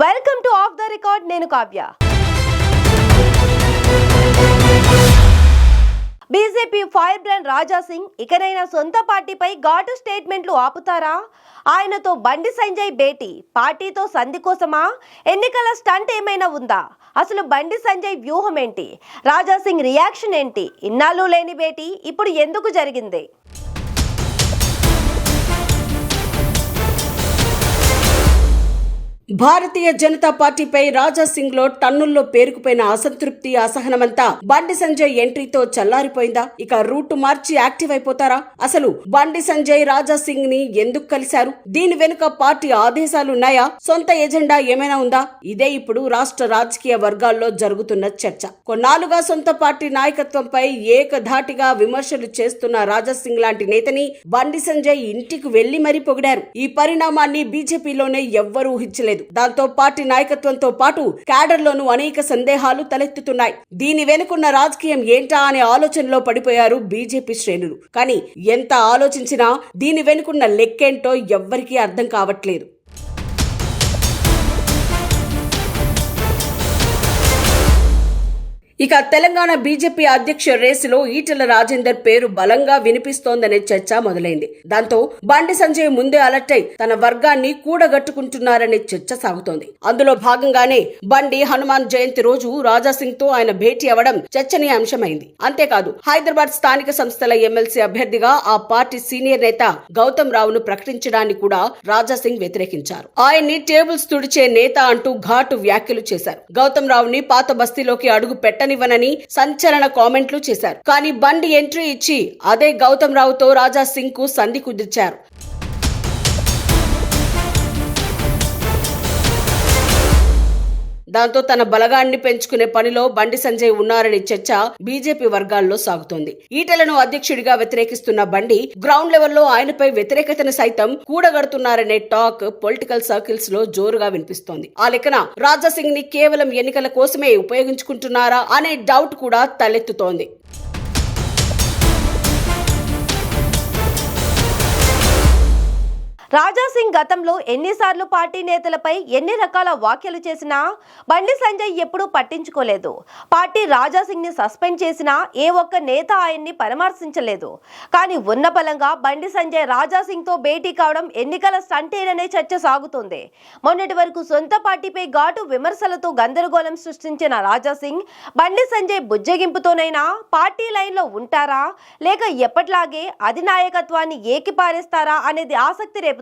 Welcome to of the record. నేను Kavya. BJP fire brand Raja Singh ఇకనైనా సొంత పార్టీపై ఘాటు స్టేట్మెంట్లు ఆపుతారా? ఆయనతో బండి సంజయ్ భేటీ పార్టీతో సంధి కోసమా? ఎన్నికల స్టంట్ ఏమైనా ఉందా? అసలు బండి సంజయ్ వ్యూహం ఏంటి? రాజా సింగ్ రియాక్షన్ ఏంటి? ఇన్నాళ్ళు లేని భేటీ ఇప్పుడు ఎందుకు జరిగింది? భారతీయ జనతా పార్టీపై రాజా సింగ్ లో టన్నుల్లో పేరుకుపోయిన అసంతృప్తి, అసహనమంతా బండి సంజయ్ ఎంట్రీతో చల్లారిపోయిందా? ఇక రూట్ మార్చి యాక్టివ్ అయిపోతారా? అసలు బండి సంజయ్ రాజా సింగ్ ని ఎందుకు కలిశారు? దీని వెనుక పార్టీ ఆదేశాలున్నాయా? సొంత ఎజెండా ఏమైనా ఉందా? ఇదే ఇప్పుడు రాష్ట్ర రాజకీయ వర్గాల్లో జరుగుతున్న చర్చ. కొన్నాళ్లుగా సొంత పార్టీ నాయకత్వంపై ఏకధాటిగా విమర్శలు చేస్తున్న రాజా సింగ్ లాంటి నేతని బండి సంజయ్ ఇంటికి వెళ్లి మరీ పొగిడారు. ఈ పరిణామాన్ని బీజేపీలోనే ఎవ్వరూ ఊహించలేదు. దాంతో పార్టీ నాయకత్వంతో పాటు క్యాడర్ లోనూ అనేక సందేహాలు తలెత్తుతున్నాయి. దీని వెనుకున్న రాజకీయం ఏంటా అనే ఆలోచనలో పడిపోయారు బీజేపీ శ్రేణులు. కానీ ఎంత ఆలోచించినా దీని వెనుకున్న లెక్కేంటో ఎవ్వరికీ అర్థం కావట్లేదు. ఇక తెలంగాణ బీజేపీ అధ్యక్ష రేసులో ఈటెల రాజేందర్ పేరు బలంగా వినిపిస్తోందనే చర్చ మొదలైంది. దాంతో బండి సంజయ్ ముందే అలర్ట్ అయి తన వర్గాన్ని కూడగట్టుకుంటున్నారనే చర్చ సాగుతోంది. అందులో భాగంగానే బండి హనుమాన్ జయంతి రోజు రాజా సింగ్ తో ఆయన భేటీ అవ్వడం చర్చనీయాంశమైంది. అంతేకాదు హైదరాబాద్ స్థానిక సంస్థల ఎమ్మెల్సీ అభ్యర్థిగా ఆ పార్టీ సీనియర్ నేత గౌతమ్ రావును ప్రకటించడాన్ని కూడా రాజా సింగ్ వ్యతిరేకించారు. ఆయన్ని టేబుల్స్ తుడిచే నేత అంటూ ఘాటు వ్యాఖ్యలు చేశారు. గౌతమ్ రావుని పాత బస్తీలోకి అడుగు పెట్టనివ్వనని సంచలన కామెంట్లు చేశారు. కానీ బండి ఎంట్రీ ఇచ్చి అదే గౌతమ్ రావుతో రాజా సింగ్ కు సంధి కుదిర్చారు. దాంతో తన బలగాన్ని పెంచుకునే పనిలో బండి సంజయ్ ఉన్నారనే చర్చ బీజేపీ వర్గాల్లో సాగుతోంది. ఈటెలను అధ్యక్షుడిగా వ్యతిరేకిస్తున్న బండి గ్రౌండ్ లెవెల్లో ఆయనపై వ్యతిరేకతను సైతం కూడగడుతున్నారనే టాక్ పొలిటికల్ సర్కిల్స్ లో జోరుగా వినిపిస్తోంది. ఆ లెక్కన రాజా సింగ్ ని కేవలం ఎన్నికల కోసమే ఉపయోగించుకుంటున్నారా అనే డౌట్ కూడా తలెత్తుతోంది. రాజా సింగ్ గతంలో ఎన్నిసార్లు పార్టీ నేతలపై ఎన్ని రకాల వ్యాఖ్యలు చేసినా బండి సంజయ్ ఎప్పుడూ పట్టించుకోలేదు. పార్టీ రాజా సింగ్ ని సస్పెండ్ చేసినా ఏ ఒక్క నేత ఆయన్ని పరామర్శించలేదు. కానీ ఉన్న బలంగా బండి సంజయ్ రాజా సింగ్ తో భేటీ కావడం ఎన్నికల స్టంటేననే చర్చ సాగుతోంది. మొన్నటి వరకు సొంత పార్టీపై ఘాటు విమర్శలతో గందరగోళం సృష్టించిన రాజా సింగ్ బండి సంజయ్ బుజ్జగింపుతోనైనా పార్టీ లైన్ లో ఉంటారా, లేక ఎప్పట్లాగే అధినాయకత్వాన్ని ఏకిపారేస్తారా అనేది ఆసక్తి రేపు.